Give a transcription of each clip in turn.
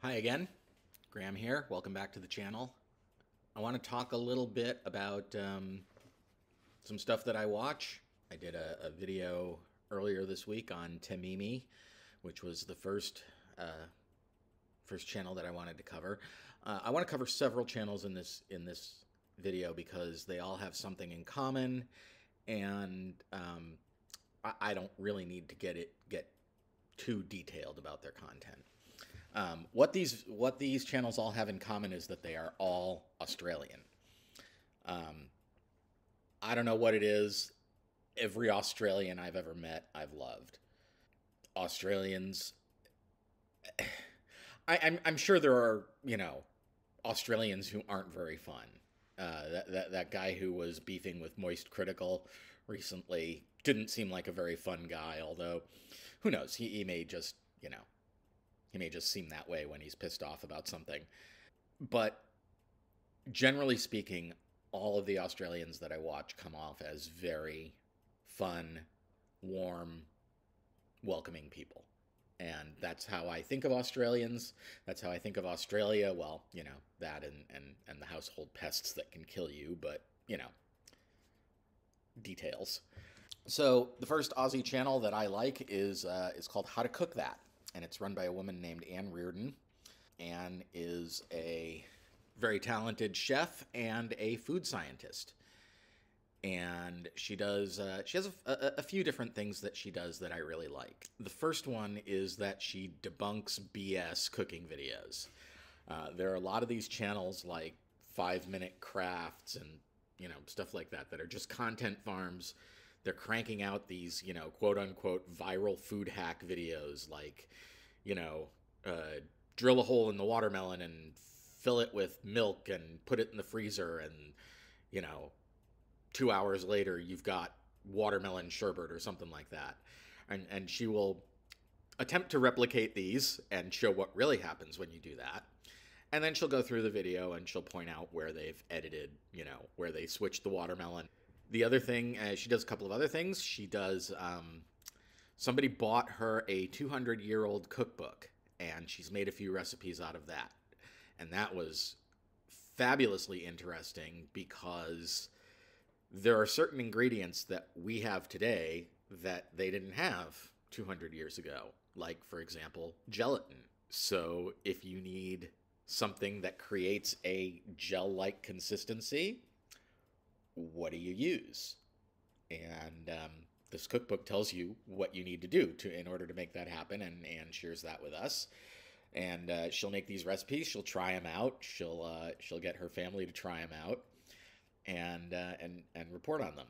Hi again, Graham here. Welcome back to the channel. I want to talk a little bit about some stuff that I watch. I did a video earlier this week on Tamimi, which was the first channel that I wanted to cover. I want to cover several channels in this video because they all have something in common, and I don't really need to get too detailed about their content. What these channels all have in common is that they are all Australian. I don't know what it is. Every Australian I've ever met, I've loved. Australians. I'm sure there are Australians who aren't very fun. That guy who was beefing with Moist Critical recently didn't seem like a very fun guy. Although, who knows? He may just he may just seem that way when he's pissed off about something. But generally speaking, all of the Australians that I watch come off as very fun, warm, welcoming people. And that's how I think of Australians. That's how I think of Australia. Well, that and the household pests that can kill you, but, details. So the first Aussie channel that I like is called How to Cook That, and it's run by a woman named Anne Reardon. Anne is a very talented chef and a food scientist, and she has a few different things that she does that I really like. The first one is that she debunks BS cooking videos. There are a lot of these channels like 5 Minute Crafts and stuff like that are just content farms. They're cranking out these, quote unquote viral food hack videos like, drill a hole in the watermelon and fill it with milk and put it in the freezer, and 2 hours later you've got watermelon sherbet or something like that. And she will attempt to replicate these and show what really happens when you do that. And then she'll go through the video and she'll point out where they've edited, where they switched the watermelon. The other thing, she does a couple of other things. She does, somebody bought her a 200-year-old cookbook, and she's made a few recipes out of that. And that was fabulously interesting because there are certain ingredients that we have today that they didn't have 200 years ago, like, for example, gelatin. So if you need something that creates a gel-like consistency, what do you use? And this cookbook tells you what you need to do in order to make that happen, and Anne shares that with us. And she'll make these recipes. She'll try them out. She'll get her family to try them out, and report on them.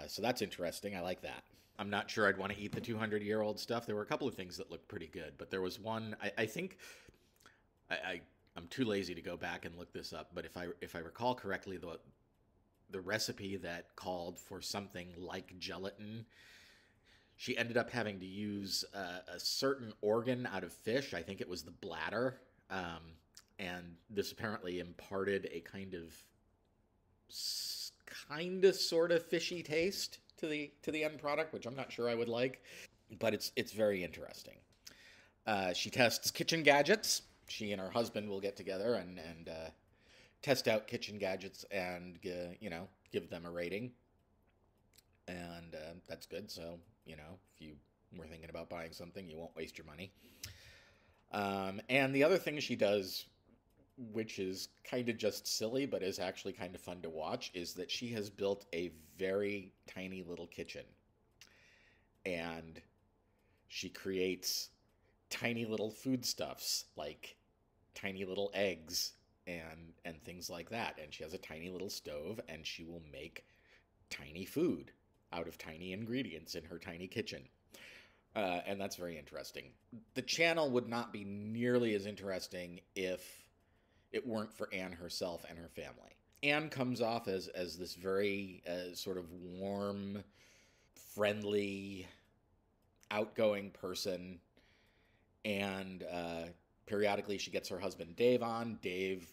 So that's interesting. I like that. I'm not sure I'd want to eat the 200-year-old stuff. There were a couple of things that looked pretty good, but there was one. I think I'm too lazy to go back and look this up. But if I recall correctly, the recipe that called for something like gelatin, she ended up having to use a certain organ out of fish. I think it was the bladder. And this apparently imparted a kind of sort of fishy taste to the end product, which I'm not sure I would like, but it's very interesting. She tests kitchen gadgets. She and her husband will get together and test out kitchen gadgets and give them a rating, and that's good. So if you were thinking about buying something, you won't waste your money. And the other thing she does, which is kind of just silly but is actually kind of fun to watch, is that she has built a very tiny little kitchen, and she creates tiny little foodstuffs like tiny little eggs and things like that. And she has a tiny little stove, and she will make tiny food out of tiny ingredients in her tiny kitchen. And that's very interesting. The channel would not be nearly as interesting if it weren't for Anne herself and her family. Anne comes off as this very sort of warm, friendly, outgoing person. And periodically she gets her husband Dave on. Dave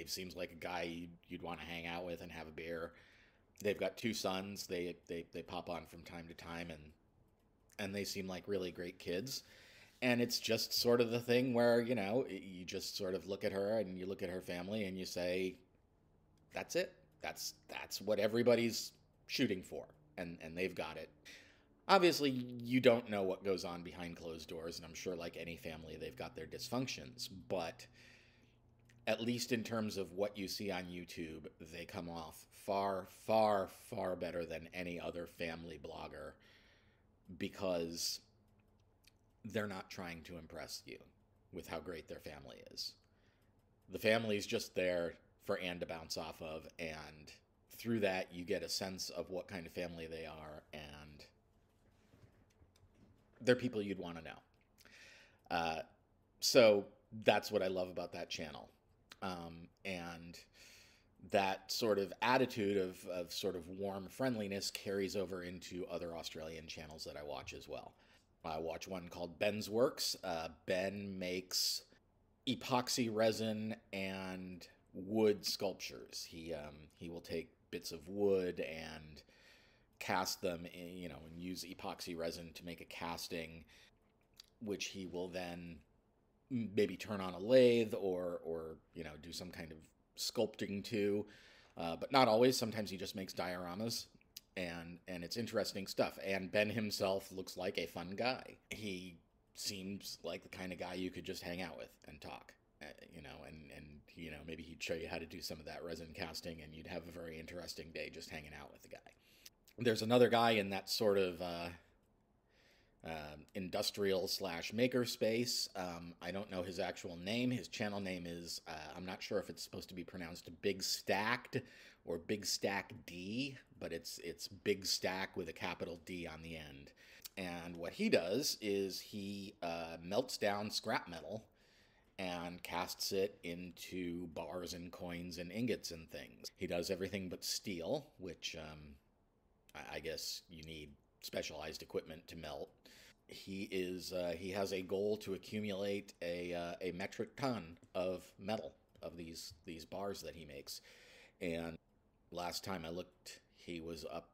seems like a guy you'd want to hang out with and have a beer. They've got two sons. They pop on from time to time, and they seem like really great kids. And it's just sort of the thing where, you know, you just sort of look at her and you look at her family and you say, that's it. That's what everybody's shooting for, and they've got it. Obviously, you don't know what goes on behind closed doors, and I'm sure, like any family, they've got their dysfunctions. But at least in terms of what you see on YouTube, they come off far, far, far better than any other family blogger because they're not trying to impress you with how great their family is. The family's just there for Anne to bounce off of, and through that, you get a sense of what kind of family they are, and they're people you'd want to know. So that's what I love about that channel. And that sort of attitude of sort of warm friendliness carries over into other Australian channels that I watch as well. I watch one called Ben's Works. Ben makes epoxy resin and wood sculptures. He will take bits of wood and cast them, you know, and use epoxy resin to make a casting, which he will then maybe turn on a lathe or you know, do some kind of sculpting to, but not always. Sometimes he just makes dioramas, and it's interesting stuff. And Ben himself looks like a fun guy. He seems like the kind of guy you could just hang out with and talk, you know, and you know, maybe he'd show you how to do some of that resin casting, and you'd have a very interesting day just hanging out with the guy. There's another guy in that sort of industrial / maker space. I don't know his actual name. His channel name is, I'm not sure if it's supposed to be pronounced Big Stacked or Big Stack D, but it's Big Stack with a capital D on the end. And what he does is he melts down scrap metal and casts it into bars and coins and ingots and things. He does everything but steel, which I guess you need specialized equipment to melt. He has a goal to accumulate a metric ton of metal of these bars that he makes. And last time I looked, he was up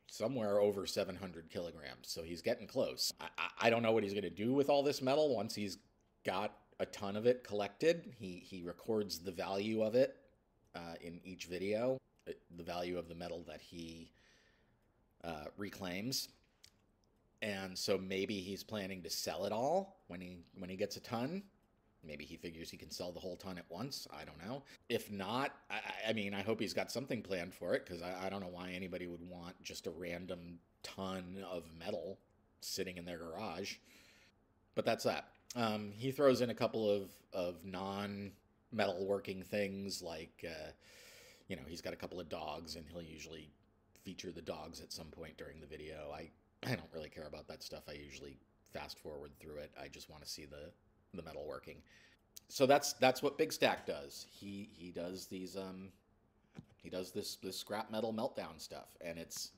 somewhere over 700 kilograms. So he's getting close. I don't know what he's going to do with all this metal once he's got a ton of it collected. He records the value of it in each video, the value of the metal that he reclaims. And so maybe he's planning to sell it all when he gets a ton. Maybe he figures he can sell the whole ton at once. I don't know. If not, I mean, I hope he's got something planned for it, because I don't know why anybody would want just a random ton of metal sitting in their garage. But that's that. He throws in a couple of non-metal working things, like, you know, he's got a couple of dogs, and he'll usually feature the dogs at some point during the video. I don't really care about that stuff. I usually fast forward through it. I just want to see the metal working. So that's what Big Stack does. He does these he does this scrap metal meltdown stuff, and it's,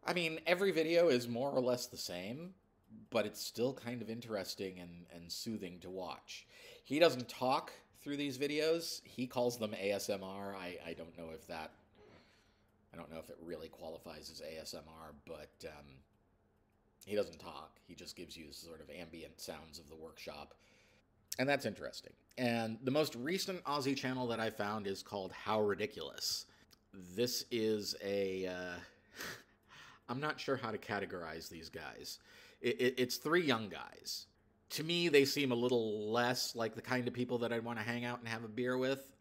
I mean, every video is more or less the same, but it's still kind of interesting and soothing to watch. He doesn't talk through these videos. He calls them ASMR. I don't know if that, I don't know if it really qualifies as ASMR, but he doesn't talk. He just gives you sort of ambient sounds of the workshop. And that's interesting. And the most recent Aussie channel that I found is called How Ridiculous. This is a, I'm not sure how to categorize these guys. It's three young guys. To me, they seem a little less like the kind of people that I'd want to hang out and have a beer with,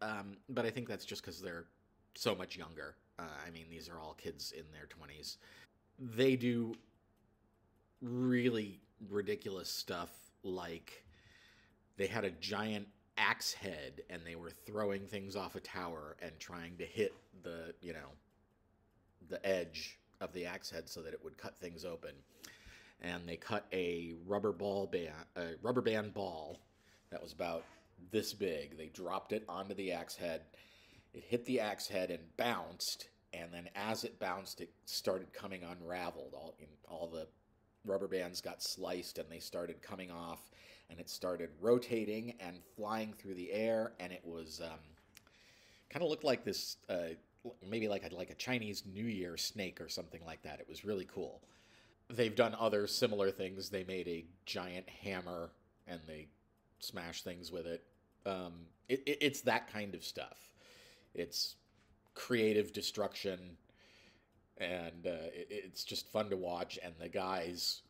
but I think that's just because they're so much younger. I mean, these are all kids in their 20s. They do really ridiculous stuff, like they had a giant axe head and they were throwing things off a tower and trying to hit the, you know, the edge of the axe head so that it would cut things open. And they cut a rubber band ball that was about this big. They dropped it onto the axe head. It hit the axe head and bounced, and then as it bounced, it started coming unraveled. All the rubber bands got sliced, and they started coming off, and it started rotating and flying through the air, and it was kind of looked like this, maybe like a Chinese New Year snake or something like that. It was really cool. they've done other similar things. They made a giant hammer and they smash things with it. It's that kind of stuff. It's creative destruction, and it's just fun to watch. And the guys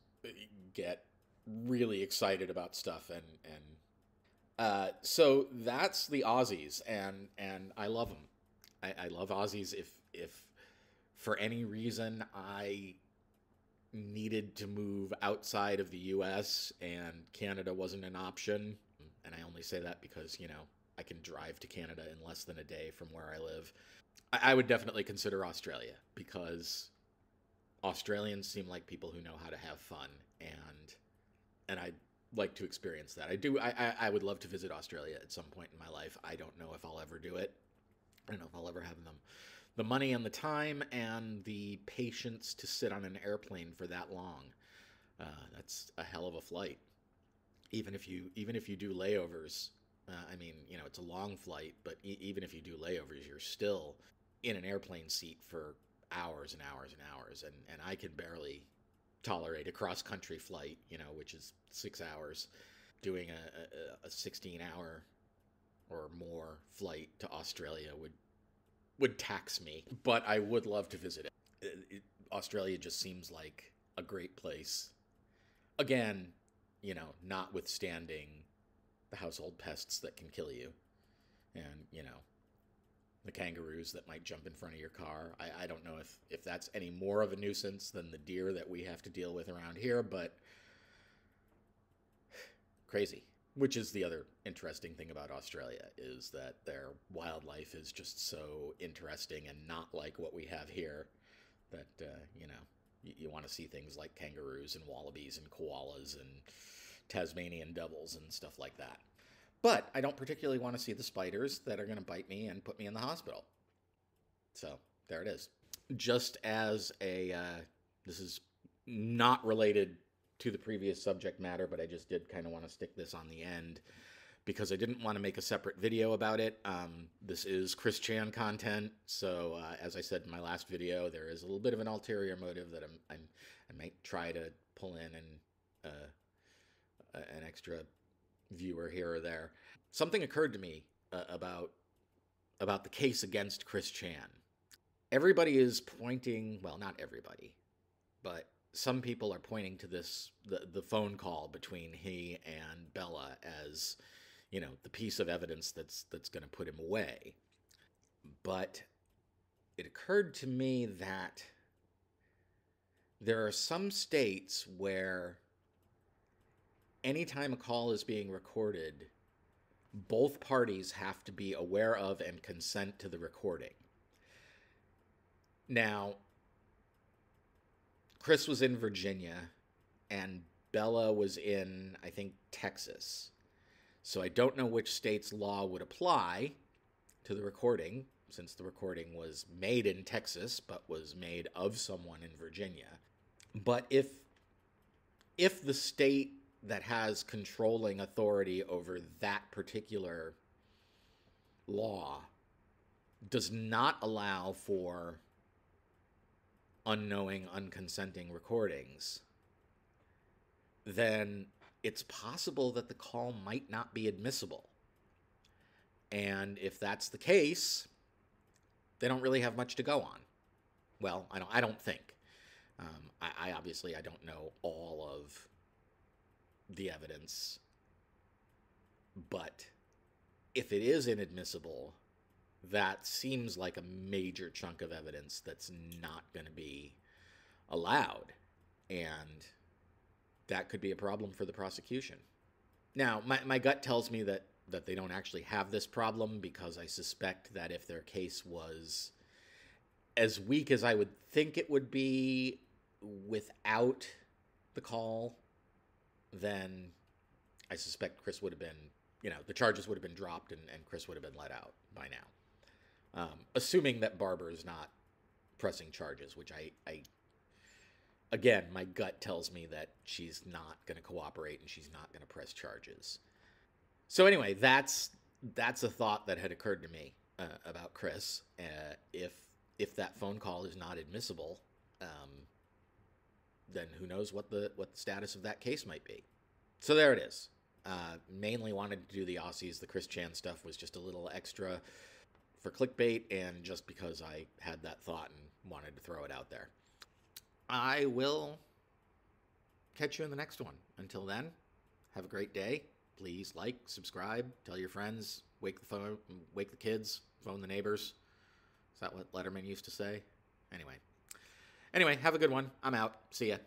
get really excited about stuff, so that's the Aussies, and I love them. I love Aussies. If for any reason I needed to move outside of the US and Canada wasn't an option, and I only say that because, I can drive to Canada in less than a day from where I live, I would definitely consider Australia, because Australians seem like people who know how to have fun, and I'd like to experience that. I would love to visit Australia at some point in my life. I don't know if I'll ever do it. I don't know if I'll ever have the money and the time and the patience to sit on an airplane for that long. That's a hell of a flight. Even if you do layovers, it's a long flight, but even if you do layovers, you're still in an airplane seat for hours and hours and hours. And I can barely tolerate a cross-country flight, which is 6 hours. Doing a 16-hour or more flight to Australia would tax me, but I would love to visit it. Australia just seems like a great place. Again, notwithstanding the household pests that can kill you, and the kangaroos that might jump in front of your car. I don't know if that's any more of a nuisance than the deer that we have to deal with around here, but crazy. Which is the other interesting thing about Australia, is that their wildlife is just so interesting and not like what we have here, that, you want to see things like kangaroos and wallabies and koalas and Tasmanian devils and stuff like that. But I don't particularly want to see the spiders that are going to bite me and put me in the hospital. So there it is. Just as this is not related to the previous subject matter, but I just did kind of want to stick this on the end because I didn't want to make a separate video about it. This is Chris Chan content, so as I said in my last video, there is a little bit of an ulterior motive that I might try to pull in and an extra viewer here or there. Something occurred to me about the case against Chris Chan. Everybody is pointing, well, not everybody, but some people are pointing to the phone call between he and Bella as, the piece of evidence that's going to put him away. But it occurred to me that there are some states where anytime a call is being recorded, both parties have to be aware of and consent to the recording. Now, Chris was in Virginia, and Bella was in, I think, Texas. So I don't know which state's law would apply to the recording, since the recording was made in Texas, but was made of someone in Virginia. But if the state that has controlling authority over that particular law does not allow for unknowing, unconsenting recordings, then it's possible that the call might not be admissible. And if that's the case, they don't really have much to go on. Well, I don't think. I obviously don't know all of the evidence, but if it is inadmissible, that seems like a major chunk of evidence that's not going to be allowed, and that could be a problem for the prosecution. Now, my gut tells me that they don't actually have this problem, because I suspect that if their case was as weak as I would think it would be without the call, then I suspect Chris would have been, the charges would have been dropped and Chris would have been let out by now. Assuming that Barbara is not pressing charges, which again, my gut tells me that she's not going to cooperate and she's not going to press charges. So anyway, that's a thought that had occurred to me about Chris. If that phone call is not admissible, then who knows what the status of that case might be. So there it is. Mainly wanted to do the Aussies. The Chris Chan stuff was just a little extra for clickbait and just because I had that thought and wanted to throw it out there. I will catch you in the next one. Until then, have a great day. Please like, subscribe, tell your friends, wake the kids, phone the neighbors. Is that what Letterman used to say? Anyway, have a good one. I'm out. See ya.